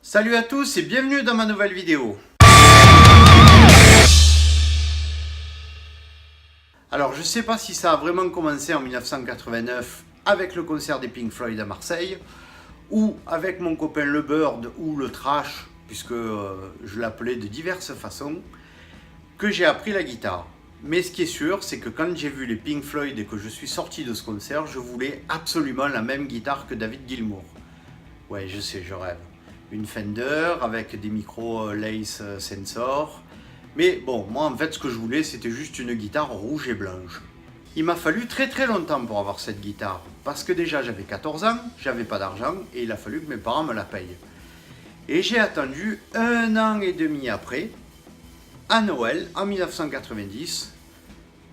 Salut à tous et bienvenue dans ma nouvelle vidéo. Alors je sais pas si ça a vraiment commencé en 1989 avec le concert des Pink Floyd à Marseille ou avec mon copain le Bird ou le Trash, puisque je l'appelais de diverses façons, que j'ai appris la guitare. Mais ce qui est sûr, c'est que quand j'ai vu les Pink Floyd et que je suis sorti de ce concert, je voulais absolument la même guitare que David Gilmour. Ouais, je sais, je rêve. Une Fender avec des micros Lace Sensor. Mais bon, moi en fait ce que je voulais c'était juste une guitare rouge et blanche. Il m'a fallu très longtemps pour avoir cette guitare. Parce que déjà j'avais 14 ans, j'avais pas d'argent et il a fallu que mes parents me la payent. Et j'ai attendu 1 an et demi après, à Noël en 1990,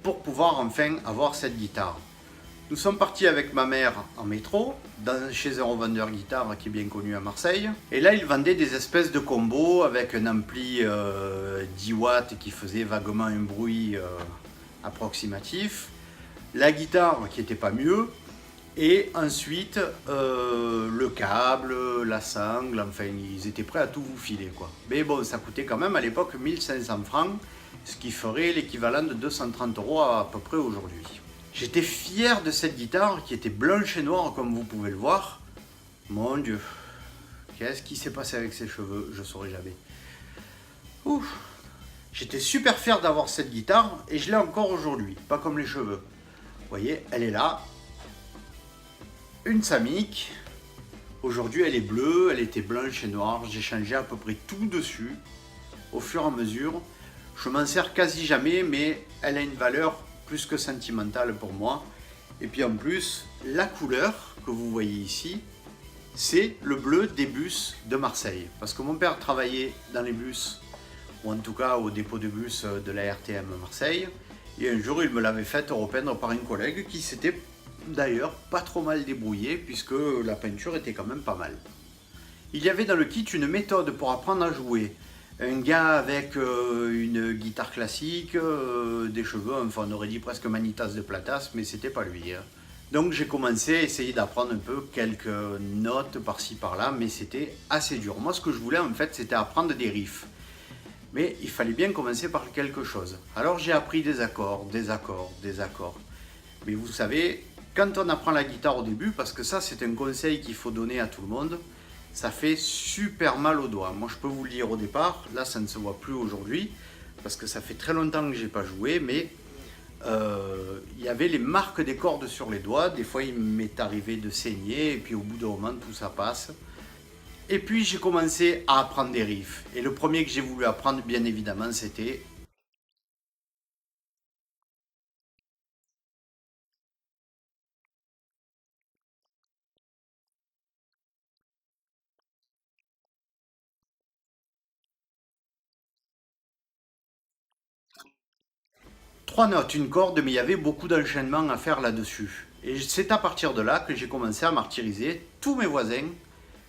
pour pouvoir enfin avoir cette guitare. Nous sommes partis avec ma mère en métro, chez un revendeur guitare qui est bien connu à Marseille. Et là, il vendait des espèces de combos avec un ampli 10 watts qui faisait vaguement un bruit approximatif, la guitare qui n'était pas mieux, et ensuite le câble, la sangle, enfin ils étaient prêts à tout vous filer quoi. Mais bon, ça coûtait quand même à l'époque 1500 francs, ce qui ferait l'équivalent de 230 € à peu près aujourd'hui. J'étais fier de cette guitare qui était blanche et noire comme vous pouvez le voir. Mon Dieu, qu'est-ce qui s'est passé avec ses cheveux? Je ne saurais jamais. Ouf. J'étais super fier d'avoir cette guitare et je l'ai encore aujourd'hui, pas comme les cheveux. Vous voyez, elle est là. Une Samick. Aujourd'hui elle est bleue, elle était blanche et noire. J'ai changé à peu près tout dessus au fur et à mesure. Je m'en sers quasi jamais, mais elle a une valeur plus que sentimentale pour moi. Et puis en plus, la couleur que vous voyez ici, c'est le bleu des bus de Marseille. Parce que mon père travaillait dans les bus, ou en tout cas au dépôt de bus de la RTM Marseille. Et un jour, il me l'avait fait repeindre par un collègue qui s'était d'ailleurs pas trop mal débrouillé, puisque la peinture était quand même pas mal. Il y avait dans le kit une méthode pour apprendre à jouer. Un gars avec une guitare classique, des cheveux, enfin on aurait dit presque Manitas de Platas, mais c'était pas lui. Hein. Donc j'ai commencé à essayer d'apprendre un peu quelques notes par-ci par-là, mais c'était assez dur. Moi ce que je voulais en fait c'était apprendre des riffs. Mais il fallait bien commencer par quelque chose. Alors j'ai appris des accords. Mais vous savez, quand on apprend la guitare au début, parce que ça c'est un conseil qu'il faut donner à tout le monde, ça fait super mal aux doigts. Moi je peux vous le dire au départ, là ça ne se voit plus aujourd'hui, parce que ça fait très longtemps que j'ai pas joué, mais il y avait les marques des cordes sur les doigts, des fois il m'est arrivé de saigner, et puis au bout d'un moment tout ça passe. Et puis j'ai commencé à apprendre des riffs, et le premier que j'ai voulu apprendre bien évidemment c'était... Trois notes, une corde, mais il y avait beaucoup d'enchaînements à faire là-dessus. Et c'est à partir de là que j'ai commencé à martyriser tous mes voisins.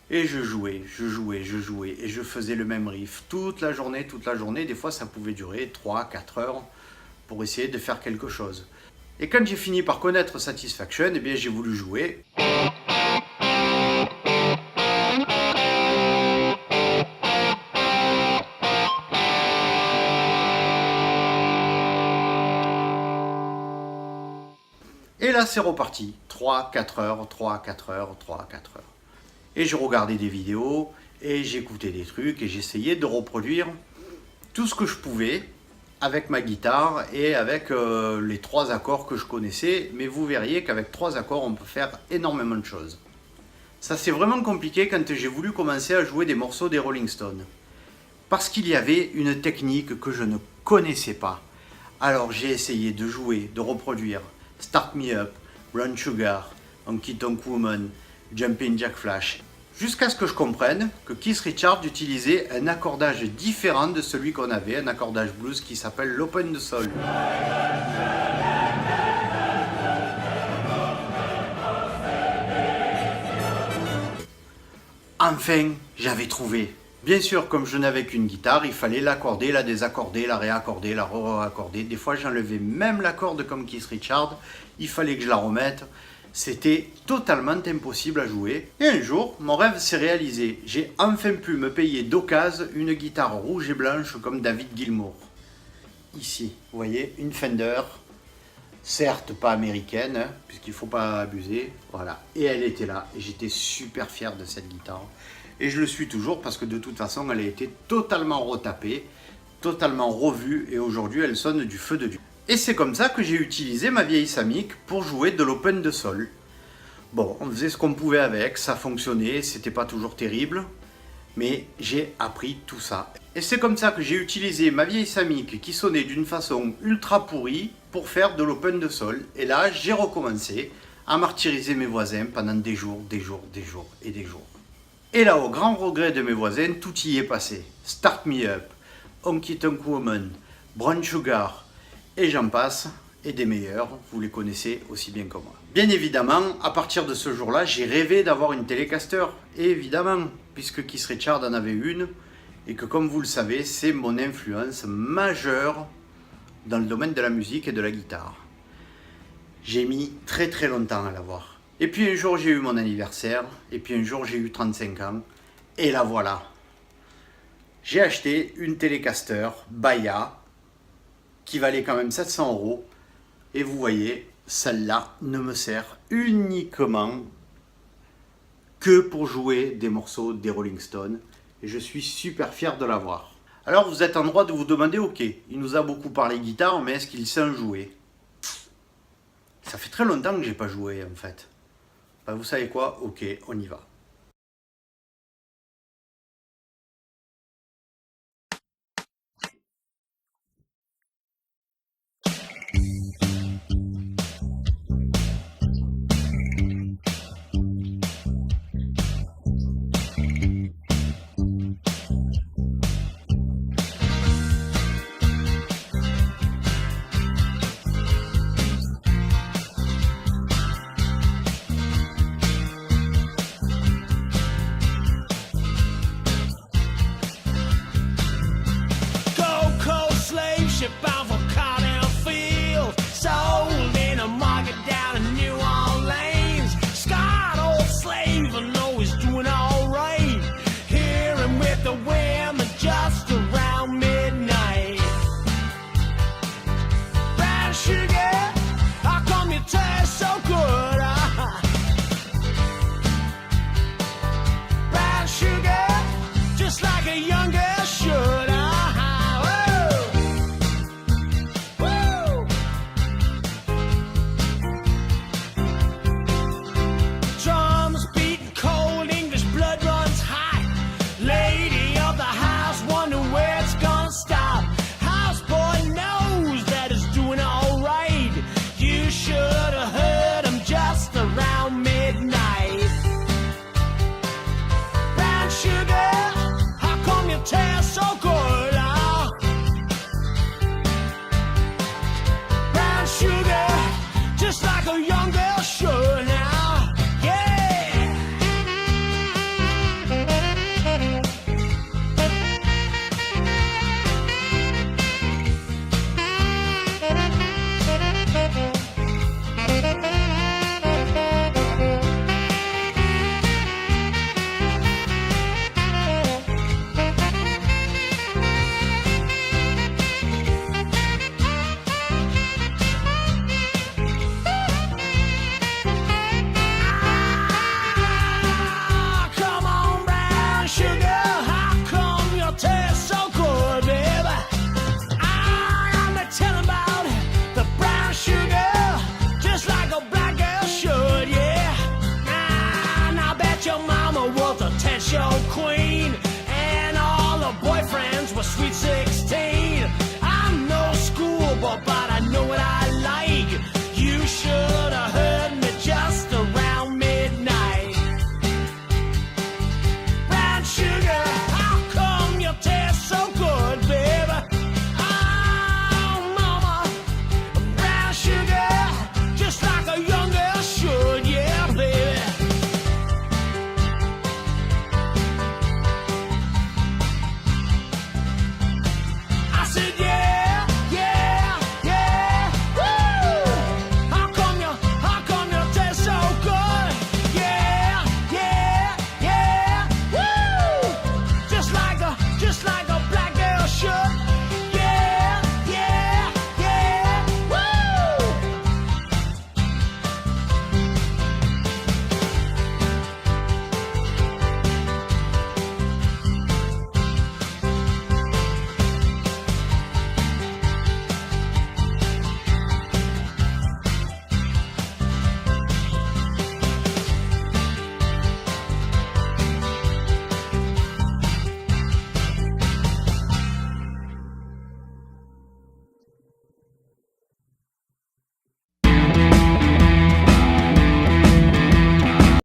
Et je jouais, et je faisais le même riff toute la journée. Des fois, ça pouvait durer 3-4 heures pour essayer de faire quelque chose. Et quand j'ai fini par connaître Satisfaction, eh bien j'ai voulu jouer. Et là, c'est reparti. 3-4 heures. Et je regardais des vidéos, et j'écoutais des trucs, et j'essayais de reproduire tout ce que je pouvais avec ma guitare et avec les 3 accords que je connaissais. Mais vous verriez qu'avec 3 accords, on peut faire énormément de choses. Ça, c'est vraiment compliqué quand j'ai voulu commencer à jouer des morceaux des Rolling Stones. Parce qu'il y avait une technique que je ne connaissais pas. Alors j'ai essayé de jouer, de reproduire Start Me Up, Brown Sugar, Honky Tonk Woman, Jumpin' Jack Flash, jusqu'à ce que je comprenne que Keith Richards utilisait un accordage différent de celui qu'on avait, un accordage blues qui s'appelle l'Open de Soul. Enfin, j'avais trouvé. Bien sûr, comme je n'avais qu'une guitare, il fallait l'accorder, la désaccorder, la réaccorder, la re-accorder. Des fois, j'enlevais même la corde comme Keith Richards. Il fallait que je la remette. C'était totalement impossible à jouer. Et un jour, mon rêve s'est réalisé. J'ai enfin pu me payer d'occasion une guitare rouge et blanche comme David Gilmour. Ici, vous voyez, une Fender. Certes pas américaine, hein, puisqu'il ne faut pas abuser. Voilà. Et elle était là. Et j'étais super fier de cette guitare. Et je le suis toujours parce que de toute façon, elle a été totalement retapée, totalement revue. Et aujourd'hui, elle sonne du feu de Dieu. Et c'est comme ça que j'ai utilisé ma vieille Samick pour jouer de l'open de sol. Bon, on faisait ce qu'on pouvait avec, ça fonctionnait, c'était pas toujours terrible, mais j'ai appris tout ça. Et c'est comme ça que j'ai utilisé ma vieille Samick qui sonnait d'une façon ultra pourrie pour faire de l'open de sol. Et là, j'ai recommencé à martyriser mes voisins pendant des jours, des jours, des jours et des jours. Et là, au grand regret de mes voisins, tout y est passé. Start Me Up, Honky Tonk Woman, Brown Sugar, et j'en passe, et des meilleurs, vous les connaissez aussi bien que moi. Bien évidemment, à partir de ce jour-là, j'ai rêvé d'avoir une Telecaster, et évidemment, puisque Keith Richards en avait une, et que comme vous le savez, c'est mon influence majeure dans le domaine de la musique et de la guitare. J'ai mis très très longtemps à l'avoir. Et puis un jour j'ai eu mon anniversaire, et puis un jour j'ai eu 35 ans, et la voilà. J'ai acheté une Telecaster Baya, qui valait quand même 700 €. Et vous voyez, celle-là ne me sert uniquement que pour jouer des morceaux des Rolling Stones. Et je suis super fier de l'avoir. Alors vous êtes en droit de vous demander, ok, il nous a beaucoup parlé guitare, mais est-ce qu'il sait en jouer? Ça fait très longtemps que j'ai pas joué en fait. Ben, vous savez quoi? Ok, on y va.